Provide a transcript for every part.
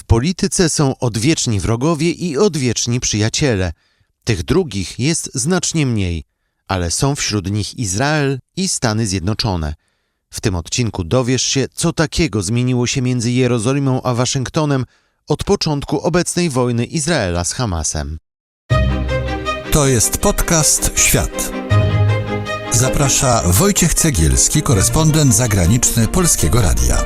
polityce są odwieczni wrogowie i odwieczni przyjaciele. Tych drugich jest znacznie mniej, ale są wśród nich Izrael i Stany Zjednoczone. W tym odcinku dowiesz się, co takiego zmieniło się między Jerozolimą a Waszyngtonem od początku obecnej wojny Izraela z Hamasem. To jest podcast Świat. Zaprasza Wojciech Cegielski, korespondent zagraniczny Polskiego Radia.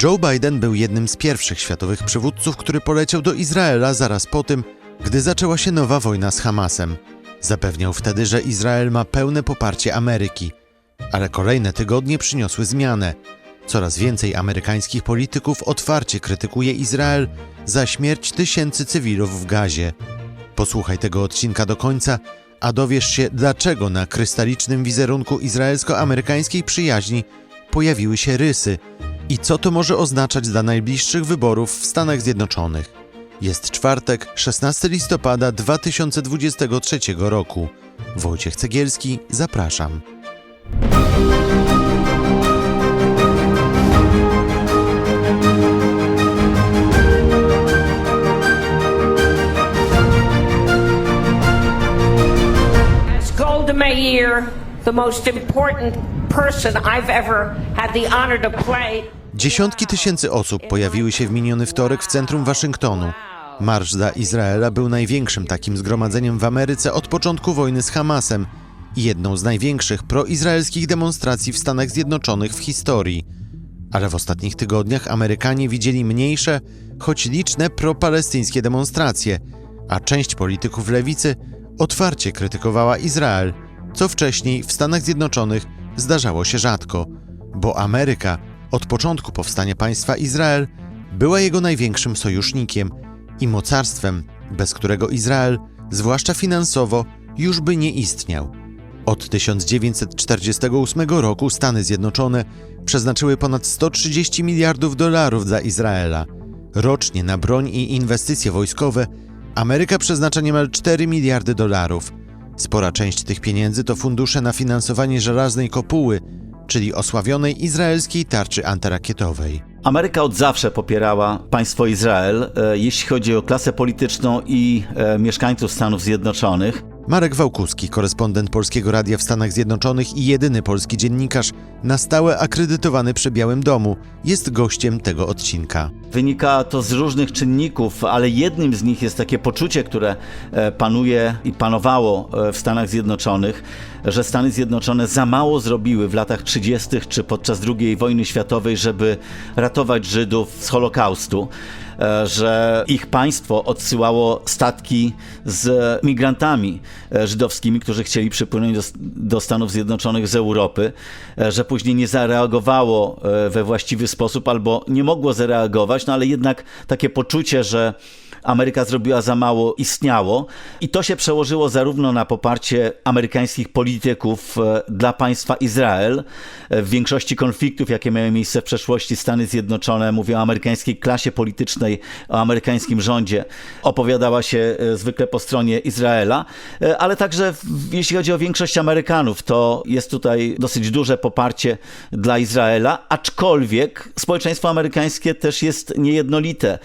Joe Biden był jednym z pierwszych światowych przywódców, który poleciał do Izraela zaraz po tym, gdy zaczęła się nowa wojna z Hamasem. Zapewniał wtedy, że Izrael ma pełne poparcie Ameryki. Ale kolejne tygodnie przyniosły zmianę. Coraz więcej amerykańskich polityków otwarcie krytykuje Izrael za śmierć tysięcy cywilów w Gazie. Posłuchaj tego odcinka do końca, a dowiesz się, dlaczego na krystalicznym wizerunku izraelsko-amerykańskiej przyjaźni pojawiły się rysy i co to może oznaczać dla najbliższych wyborów w Stanach Zjednoczonych. Jest czwartek, 16 listopada 2023 roku. Wojciech Cegielski, zapraszam. As Golda Meir, the most important person I've ever had the honor to play. Dziesiątki tysięcy osób pojawiły się w miniony wtorek w centrum Waszyngtonu. Marsz dla Izraela był największym takim zgromadzeniem w Ameryce od początku wojny z Hamasem i jedną z największych proizraelskich demonstracji w Stanach Zjednoczonych w historii. Ale w ostatnich tygodniach Amerykanie widzieli mniejsze, choć liczne propalestyńskie demonstracje, a część polityków lewicy otwarcie krytykowała Izrael, co wcześniej w Stanach Zjednoczonych zdarzało się rzadko, bo Ameryka od początku powstania państwa Izrael była jego największym sojusznikiem i mocarstwem, bez którego Izrael, zwłaszcza finansowo, już by nie istniał. Od 1948 roku Stany Zjednoczone przeznaczyły ponad 130 miliardów dolarów dla Izraela. Rocznie na broń i inwestycje wojskowe Ameryka przeznacza niemal 4 miliardy dolarów. Spora część tych pieniędzy to fundusze na finansowanie żelaznej kopuły, czyli osławionej izraelskiej tarczy antyrakietowej. Ameryka od zawsze popierała państwo Izrael, jeśli chodzi o klasę polityczną i mieszkańców Stanów Zjednoczonych. Marek Wałkuski, korespondent Polskiego Radia w Stanach Zjednoczonych i jedyny polski dziennikarz na stałe akredytowany przy Białym Domu, jest gościem tego odcinka. Wynika to z różnych czynników, ale jednym z nich jest takie poczucie, które panuje i panowało w Stanach Zjednoczonych, że Stany Zjednoczone za mało zrobiły w latach 30. czy podczas II wojny światowej, żeby ratować Żydów z Holokaustu, że ich państwo odsyłało statki z migrantami żydowskimi, którzy chcieli przypłynąć do Stanów Zjednoczonych z Europy, że później nie zareagowało we właściwy sposób albo nie mogło zareagować, no ale jednak takie poczucie, że Ameryka zrobiła za mało, istniało i to się przełożyło zarówno na poparcie amerykańskich polityków dla państwa Izrael. W większości konfliktów, jakie miały miejsce w przeszłości, Stany Zjednoczone, mówię o amerykańskiej klasie politycznej, o amerykańskim rządzie, opowiadała się zwykle po stronie Izraela, ale także jeśli chodzi o większość Amerykanów, to jest tutaj dosyć duże poparcie dla Izraela, aczkolwiek społeczeństwo amerykańskie też jest niejednolite.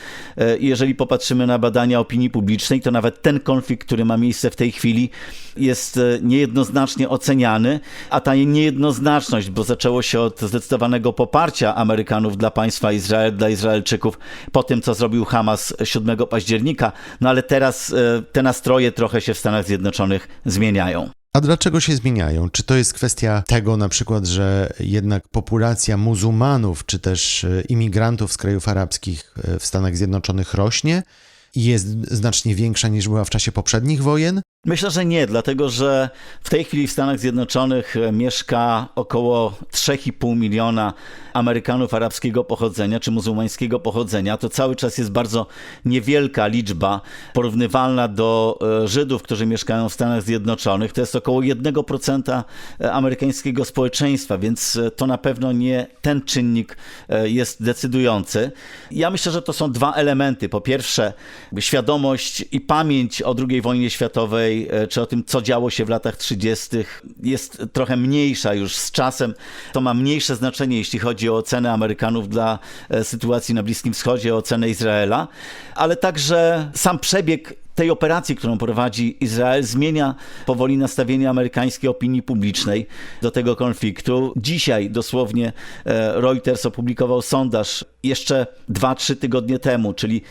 Jeżeli popatrzymy na badania opinii publicznej, to nawet ten konflikt, który ma miejsce w tej chwili, jest niejednoznacznie oceniany, a ta niejednoznaczność, bo zaczęło się od zdecydowanego poparcia Amerykanów dla państwa Izrael, dla Izraelczyków po tym, co zrobił Hamas 7 października, no ale teraz te nastroje trochę się w Stanach Zjednoczonych zmieniają. A dlaczego się zmieniają? Czy to jest kwestia tego na przykład, że jednak populacja muzułmanów, czy też imigrantów z krajów arabskich w Stanach Zjednoczonych rośnie i jest znacznie większa niż była w czasie poprzednich wojen? Myślę, że nie, dlatego że w tej chwili w Stanach Zjednoczonych mieszka około 3,5 miliona Amerykanów arabskiego pochodzenia czy muzułmańskiego pochodzenia. To cały czas jest bardzo niewielka liczba, porównywalna do Żydów, którzy mieszkają w Stanach Zjednoczonych. To jest około 1% amerykańskiego społeczeństwa, więc to na pewno nie ten czynnik jest decydujący. Ja myślę, że to są dwa elementy. Po pierwsze, świadomość i pamięć o II wojnie światowej, czy o tym, co działo się w latach 30., jest trochę mniejsza już z czasem. To ma mniejsze znaczenie, jeśli chodzi o ocenę Amerykanów dla sytuacji na Bliskim Wschodzie, o ocenę Izraela, ale także sam przebieg tej operacji, którą prowadzi Izrael, zmienia powoli nastawienie amerykańskiej opinii publicznej do tego konfliktu. Dzisiaj dosłownie Reuters opublikował sondaż jeszcze 2-3 tygodnie temu, czyli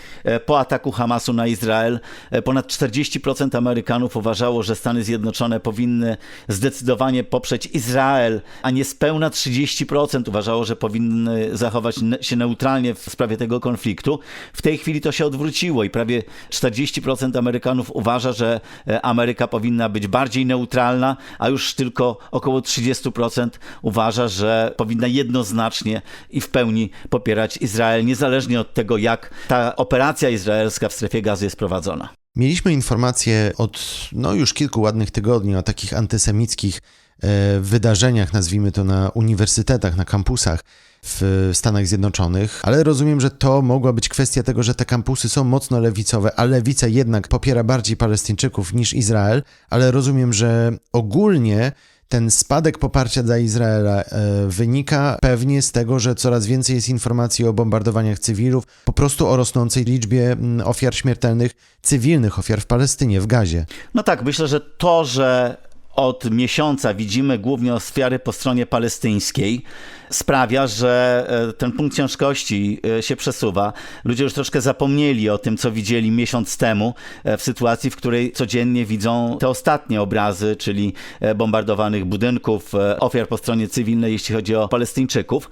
po ataku Hamasu na Izrael. Ponad 40% Amerykanów uważało, że Stany Zjednoczone powinny zdecydowanie poprzeć Izrael, a niespełna 30% uważało, że powinny zachować się neutralnie w sprawie tego konfliktu. W tej chwili to się odwróciło i prawie 40% Amerykanów uważa, że Ameryka powinna być bardziej neutralna, a już tylko około 30% uważa, że powinna jednoznacznie i w pełni popierać Izrael, niezależnie od tego, jak ta operacja izraelska w strefie gazy jest prowadzona. Mieliśmy informacje od już kilku ładnych tygodni o takich antysemickich wydarzeniach, nazwijmy to na uniwersytetach, na kampusach w Stanach Zjednoczonych, ale rozumiem, że to mogła być kwestia tego, że te kampusy są mocno lewicowe, a lewica jednak popiera bardziej Palestyńczyków niż Izrael, ale rozumiem, że ogólnie ten spadek poparcia dla Izraela wynika pewnie z tego, że coraz więcej jest informacji o bombardowaniach cywilów, po prostu o rosnącej liczbie ofiar śmiertelnych, cywilnych ofiar w Palestynie, w Gazie. No tak, myślę, że to, że od miesiąca widzimy głównie ofiary po stronie palestyńskiej, sprawia, że ten punkt ciężkości się przesuwa. Ludzie już troszkę zapomnieli o tym, co widzieli miesiąc temu, w sytuacji, w której codziennie widzą te ostatnie obrazy, czyli bombardowanych budynków, ofiar po stronie cywilnej, jeśli chodzi o Palestyńczyków.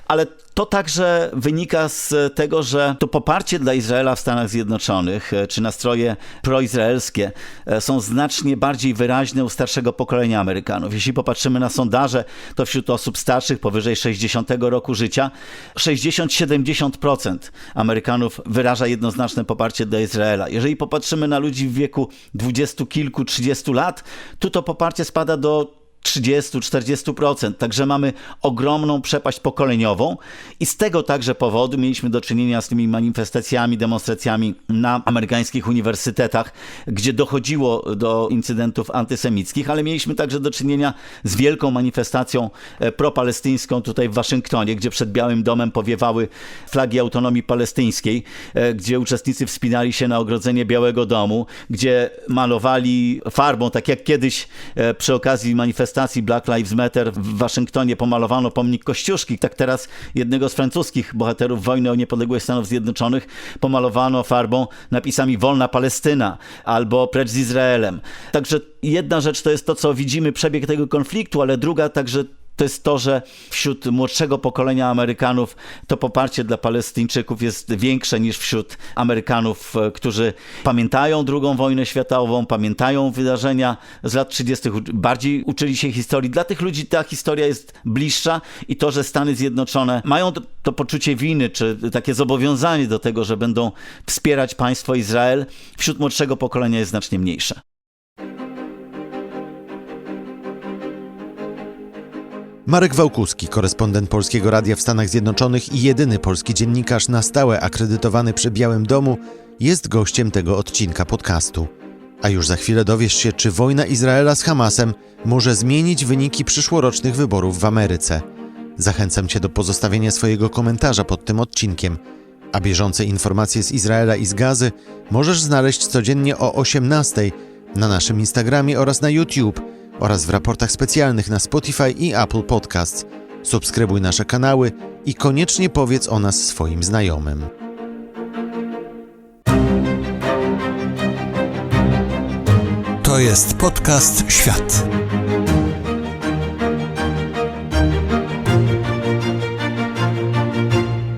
Ale to także wynika z tego, że to poparcie dla Izraela w Stanach Zjednoczonych, czy nastroje proizraelskie są znacznie bardziej wyraźne u starszego pokolenia Amerykanów. Jeśli popatrzymy na sondaże, to wśród osób starszych powyżej 60 roku życia 60-70% Amerykanów wyraża jednoznaczne poparcie dla Izraela. Jeżeli popatrzymy na ludzi w wieku 20 kilku, 30 lat, to poparcie spada do 30-40%. Także mamy ogromną przepaść pokoleniową i z tego także powodu mieliśmy do czynienia z tymi manifestacjami, demonstracjami na amerykańskich uniwersytetach, gdzie dochodziło do incydentów antysemickich, ale mieliśmy także do czynienia z wielką manifestacją propalestyńską tutaj w Waszyngtonie, gdzie przed Białym Domem powiewały flagi autonomii palestyńskiej, gdzie uczestnicy wspinali się na ogrodzenie Białego Domu, gdzie malowali farbą, tak jak kiedyś przy okazji manifestacji Black Lives Matter w Waszyngtonie pomalowano pomnik Kościuszki, tak teraz jednego z francuskich bohaterów wojny o niepodległość Stanów Zjednoczonych pomalowano farbą napisami Wolna Palestyna albo Precz z Izraelem. Także jedna rzecz to jest to, co widzimy, przebieg tego konfliktu, ale druga także to jest to, że wśród młodszego pokolenia Amerykanów to poparcie dla Palestyńczyków jest większe niż wśród Amerykanów, którzy pamiętają II wojnę światową, pamiętają wydarzenia z lat 30., bardziej uczyli się historii. Dla tych ludzi ta historia jest bliższa i to, że Stany Zjednoczone mają to poczucie winy, czy takie zobowiązanie do tego, że będą wspierać państwo Izrael, wśród młodszego pokolenia jest znacznie mniejsze. Marek Wałkuski, korespondent Polskiego Radia w Stanach Zjednoczonych i jedyny polski dziennikarz na stałe akredytowany przy Białym Domu, jest gościem tego odcinka podcastu. A już za chwilę dowiesz się, czy wojna Izraela z Hamasem może zmienić wyniki przyszłorocznych wyborów w Ameryce. Zachęcam Cię do pozostawienia swojego komentarza pod tym odcinkiem. A bieżące informacje z Izraela i z Gazy możesz znaleźć codziennie o 18:00 na naszym Instagramie oraz na YouTube, oraz w raportach specjalnych na Spotify i Apple Podcasts. Subskrybuj nasze kanały i koniecznie powiedz o nas swoim znajomym. To jest podcast Świat.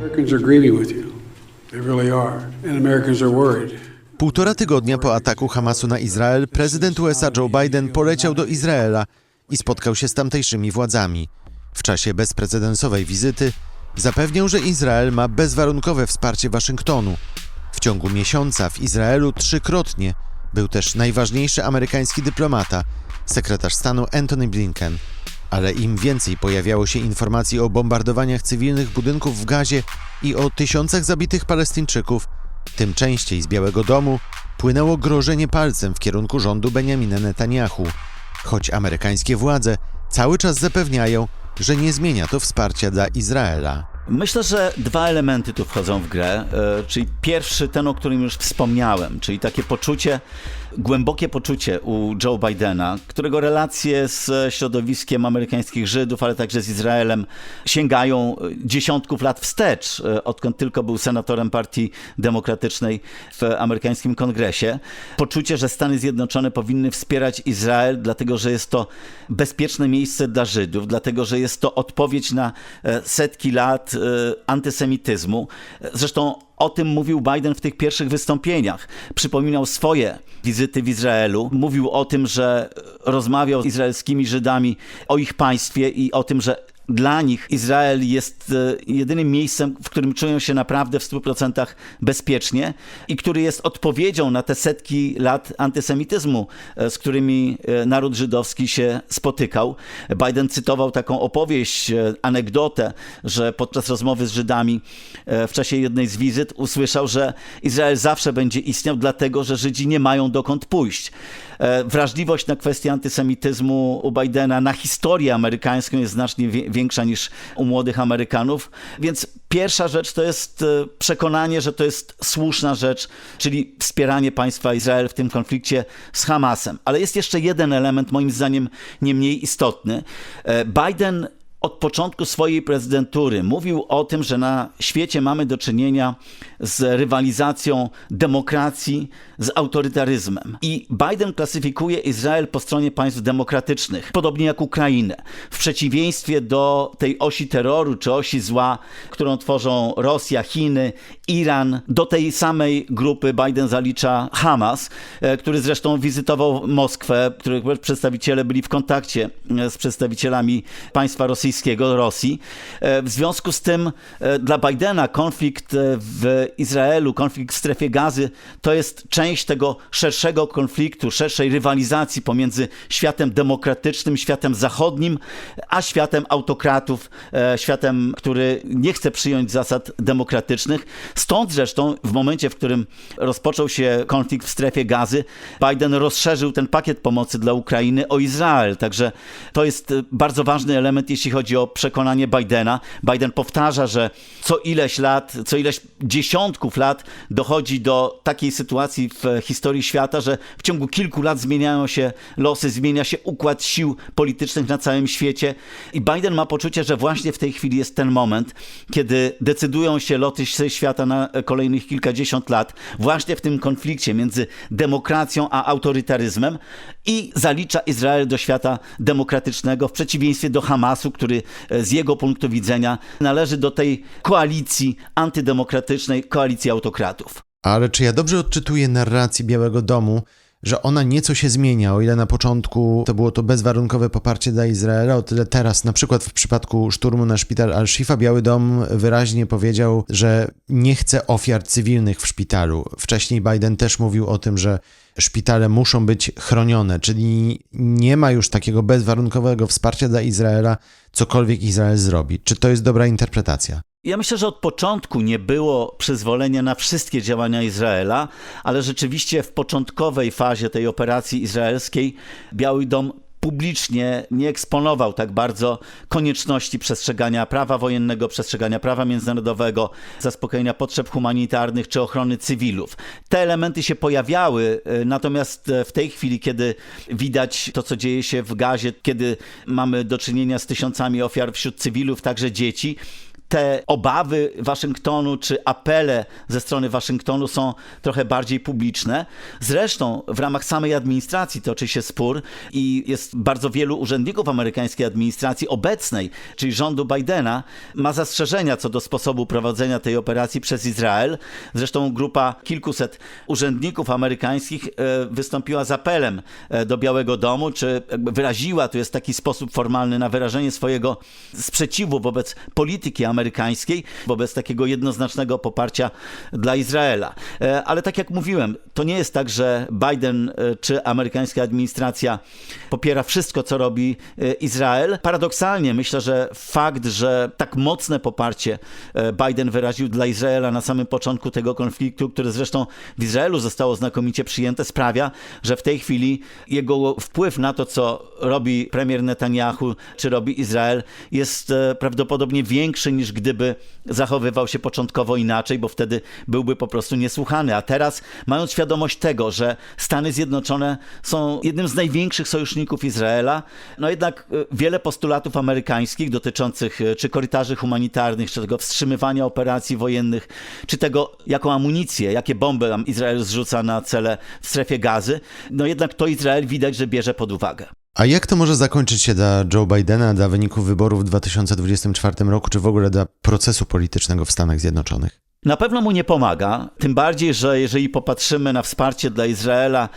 Americans are grieving with you. They really are. And Americans are worried. 1,5 tygodnia po ataku Hamasu na Izrael prezydent USA Joe Biden poleciał do Izraela i spotkał się z tamtejszymi władzami. W czasie bezprecedensowej wizyty zapewniał, że Izrael ma bezwarunkowe wsparcie Waszyngtonu. W ciągu miesiąca w Izraelu 3-krotnie był też najważniejszy amerykański dyplomata, sekretarz stanu Antony Blinken. Ale im więcej pojawiało się informacji o bombardowaniach cywilnych budynków w Gazie i o tysiącach zabitych Palestyńczyków, tym częściej z Białego Domu płynęło grożenie palcem w kierunku rządu Benjamina Netanyahu, choć amerykańskie władze cały czas zapewniają, że nie zmienia to wsparcia dla Izraela. Myślę, że dwa elementy tu wchodzą w grę, czyli pierwszy, ten, o którym już wspomniałem, czyli takie poczucie, głębokie poczucie u Joe Bidena, którego relacje z środowiskiem amerykańskich Żydów, ale także z Izraelem sięgają dziesiątków lat wstecz, odkąd tylko był senatorem Partii Demokratycznej w amerykańskim kongresie. Poczucie, że Stany Zjednoczone powinny wspierać Izrael, dlatego że jest to bezpieczne miejsce dla Żydów, dlatego że jest to odpowiedź na setki lat antysemityzmu. Zresztą o tym mówił Biden w tych pierwszych wystąpieniach. Przypominał swoje wizyty w Izraelu. Mówił o tym, że rozmawiał z izraelskimi Żydami o ich państwie i o tym, że dla nich Izrael jest jedynym miejscem, w którym czują się naprawdę w 100% bezpiecznie i który jest odpowiedzią na te setki lat antysemityzmu, z którymi naród żydowski się spotykał. Biden cytował taką opowieść, anegdotę, że podczas rozmowy z Żydami w czasie jednej z wizyt usłyszał, że Izrael zawsze będzie istniał dlatego, że Żydzi nie mają dokąd pójść. Wrażliwość na kwestię antysemityzmu u Bidena, na historię amerykańską jest znacznie większa niż u młodych Amerykanów. Więc pierwsza rzecz to jest przekonanie, że to jest słuszna rzecz, czyli wspieranie państwa Izrael w tym konflikcie z Hamasem. Ale jest jeszcze jeden element, moim zdaniem nie mniej istotny. Biden od początku swojej prezydentury mówił o tym, że na świecie mamy do czynienia z rywalizacją demokracji z autorytaryzmem. I Biden klasyfikuje Izrael po stronie państw demokratycznych, podobnie jak Ukrainę. W przeciwieństwie do tej osi terroru czy osi zła, którą tworzą Rosja, Chiny, Iran, do tej samej grupy Biden zalicza Hamas, który zresztą wizytował Moskwę, którego przedstawiciele byli w kontakcie z przedstawicielami państwa rosyjskiego, Rosji. W związku z tym dla Bidena konflikt w Izraelu, konflikt w strefie Gazy to jest część tego szerszego konfliktu, szerszej rywalizacji pomiędzy światem demokratycznym, światem zachodnim, a światem autokratów, światem, który nie chce przyjąć zasad demokratycznych. Stąd zresztą w momencie, w którym rozpoczął się konflikt w strefie Gazy, Biden rozszerzył ten pakiet pomocy dla Ukrainy o Izrael. Także to jest bardzo ważny element, jeśli chodzi o przekonanie Bidena. Biden powtarza, że co ileś dziesiątków lat dochodzi do takiej sytuacji w historii świata, że w ciągu kilku lat zmieniają się losy, zmienia się układ sił politycznych na całym świecie i Biden ma poczucie, że właśnie w tej chwili jest ten moment, kiedy decydują się loty świata na kolejnych kilkadziesiąt lat, właśnie w tym konflikcie między demokracją a autorytaryzmem i zalicza Izrael do świata demokratycznego w przeciwieństwie do Hamasu, który z jego punktu widzenia należy do tej koalicji antydemokratycznej, koalicji autokratów. Ale czy ja dobrze odczytuję narracji Białego Domu, że ona nieco się zmienia, o ile na początku to było to bezwarunkowe poparcie dla Izraela, o tyle teraz, na przykład w przypadku szturmu na szpital Al-Shifa, Biały Dom wyraźnie powiedział, że nie chce ofiar cywilnych w szpitalu. Wcześniej Biden też mówił o tym, że szpitale muszą być chronione, czyli nie ma już takiego bezwarunkowego wsparcia dla Izraela, cokolwiek Izrael zrobi. Czy to jest dobra interpretacja? Ja myślę, że od początku nie było przyzwolenia na wszystkie działania Izraela, ale rzeczywiście w początkowej fazie tej operacji izraelskiej Biały Dom publicznie nie eksponował tak bardzo konieczności przestrzegania prawa wojennego, przestrzegania prawa międzynarodowego, zaspokojenia potrzeb humanitarnych czy ochrony cywilów. Te elementy się pojawiały, natomiast w tej chwili, kiedy widać to, co dzieje się w Gazie, kiedy mamy do czynienia z tysiącami ofiar wśród cywilów, także dzieci, te obawy Waszyngtonu czy apele ze strony Waszyngtonu są trochę bardziej publiczne. Zresztą w ramach samej administracji toczy się spór i jest bardzo wielu urzędników amerykańskiej administracji obecnej, czyli rządu Bidena, ma zastrzeżenia co do sposobu prowadzenia tej operacji przez Izrael. Zresztą grupa kilkuset urzędników amerykańskich wystąpiła z apelem do Białego Domu, czy jakby wyraziła, to jest taki sposób formalny na wyrażenie swojego sprzeciwu wobec polityki amerykańskiej, wobec takiego jednoznacznego poparcia dla Izraela. Ale tak jak mówiłem, to nie jest tak, że Biden czy amerykańska administracja popiera wszystko, co robi Izrael. Paradoksalnie myślę, że fakt, że tak mocne poparcie Biden wyraził dla Izraela na samym początku tego konfliktu, które zresztą w Izraelu zostało znakomicie przyjęte, sprawia, że w tej chwili jego wpływ na to, co robi premier Netanyahu, czy robi Izrael, jest prawdopodobnie większy niż gdyby zachowywał się początkowo inaczej, bo wtedy byłby po prostu niesłuchany. A teraz, mając świadomość tego, że Stany Zjednoczone są jednym z największych sojuszników Izraela, no jednak wiele postulatów amerykańskich dotyczących czy korytarzy humanitarnych, czy tego wstrzymywania operacji wojennych, czy tego, jaką amunicję, jakie bomby Izrael zrzuca na cele w strefie Gazy, no jednak to Izrael widać, że bierze pod uwagę. A jak to może zakończyć się dla Joe Bidena, dla wyników wyborów w 2024 roku, czy w ogóle dla procesu politycznego w Stanach Zjednoczonych? Na pewno mu nie pomaga, tym bardziej, że jeżeli popatrzymy na wsparcie dla Izraela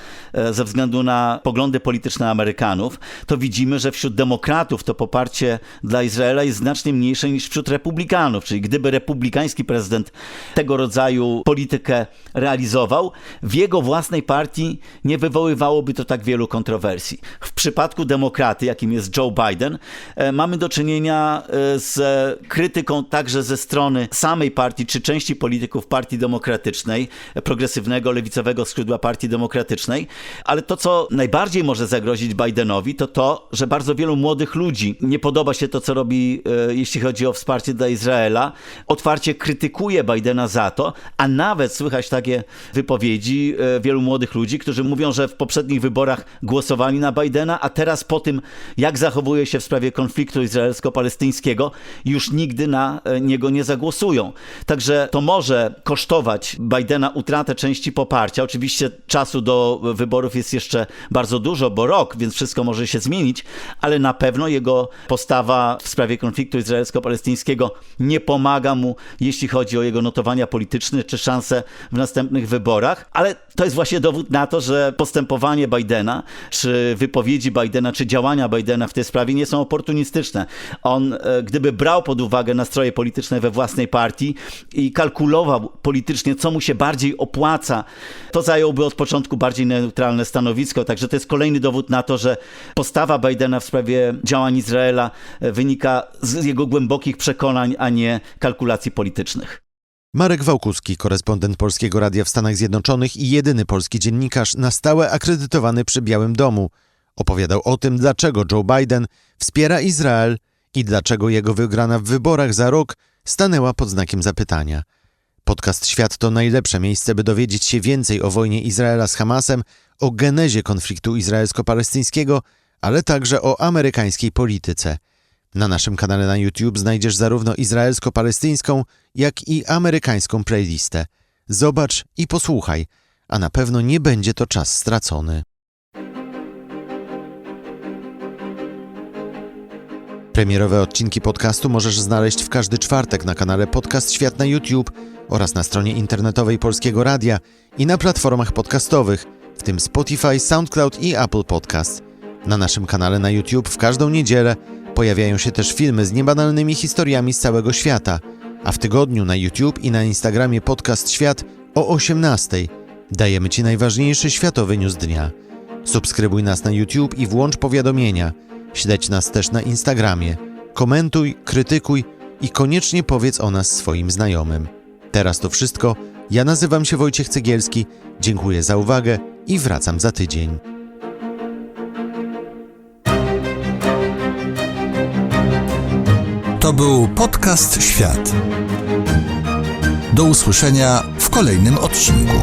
ze względu na poglądy polityczne Amerykanów, to widzimy, że wśród demokratów to poparcie dla Izraela jest znacznie mniejsze niż wśród republikanów. Czyli gdyby republikański prezydent tego rodzaju politykę realizował, w jego własnej partii nie wywoływałoby to tak wielu kontrowersji. W przypadku demokraty, jakim jest Joe Biden, mamy do czynienia z krytyką także ze strony samej partii czy części polityków Partii Demokratycznej, progresywnego, lewicowego skrzydła Partii Demokratycznej, ale to, co najbardziej może zagrozić Bidenowi, to to, że bardzo wielu młodych ludzi nie podoba się to, co robi, jeśli chodzi o wsparcie dla Izraela, otwarcie krytykuje Bidena za to, a nawet słychać takie wypowiedzi wielu młodych ludzi, którzy mówią, że w poprzednich wyborach głosowali na Bidena, a teraz po tym, jak zachowuje się w sprawie konfliktu izraelsko-palestyńskiego, już nigdy na niego nie zagłosują. Także to może kosztować Bidena utratę części poparcia. Oczywiście czasu do wyborów jest jeszcze bardzo dużo, bo rok, więc wszystko może się zmienić, ale na pewno jego postawa w sprawie konfliktu izraelsko-palestyńskiego nie pomaga mu, jeśli chodzi o jego notowania polityczne czy szanse w następnych wyborach. Ale to jest właśnie dowód na to, że postępowanie Bidena, czy wypowiedzi Bidena, czy działania Bidena w tej sprawie nie są oportunistyczne. On, gdyby brał pod uwagę nastroje polityczne we własnej partii i kalkulował politycznie, co mu się bardziej opłaca, to zająłby od początku bardziej neutralne stanowisko. Także to jest kolejny dowód na to, że postawa Bidena w sprawie działań Izraela wynika z jego głębokich przekonań, a nie kalkulacji politycznych. Marek Wałkuski, korespondent Polskiego Radia w Stanach Zjednoczonych i jedyny polski dziennikarz na stałe akredytowany przy Białym Domu, opowiadał o tym, dlaczego Joe Biden wspiera Izrael i dlaczego jego wygrana w wyborach za rok stanęła pod znakiem zapytania. Podcast Świat to najlepsze miejsce, by dowiedzieć się więcej o wojnie Izraela z Hamasem, o genezie konfliktu izraelsko-palestyńskiego, ale także o amerykańskiej polityce. Na naszym kanale na YouTube znajdziesz zarówno izraelsko-palestyńską, jak i amerykańską playlistę. Zobacz i posłuchaj, a na pewno nie będzie to czas stracony. Premierowe odcinki podcastu możesz znaleźć w każdy czwartek na kanale Podcast Świat na YouTube oraz na stronie internetowej Polskiego Radia i na platformach podcastowych, w tym Spotify, SoundCloud i Apple Podcast. Na naszym kanale na YouTube w każdą niedzielę pojawiają się też filmy z niebanalnymi historiami z całego świata, a w tygodniu na YouTube i na Instagramie Podcast Świat o 18:00 dajemy Ci najważniejszy światowy news dnia. Subskrybuj nas na YouTube i włącz powiadomienia. Śledź nas też na Instagramie. Komentuj, krytykuj i koniecznie powiedz o nas swoim znajomym. Teraz to wszystko. Ja nazywam się Wojciech Cegielski. Dziękuję za uwagę i wracam za tydzień. To był podcast Świat. Do usłyszenia w kolejnym odcinku.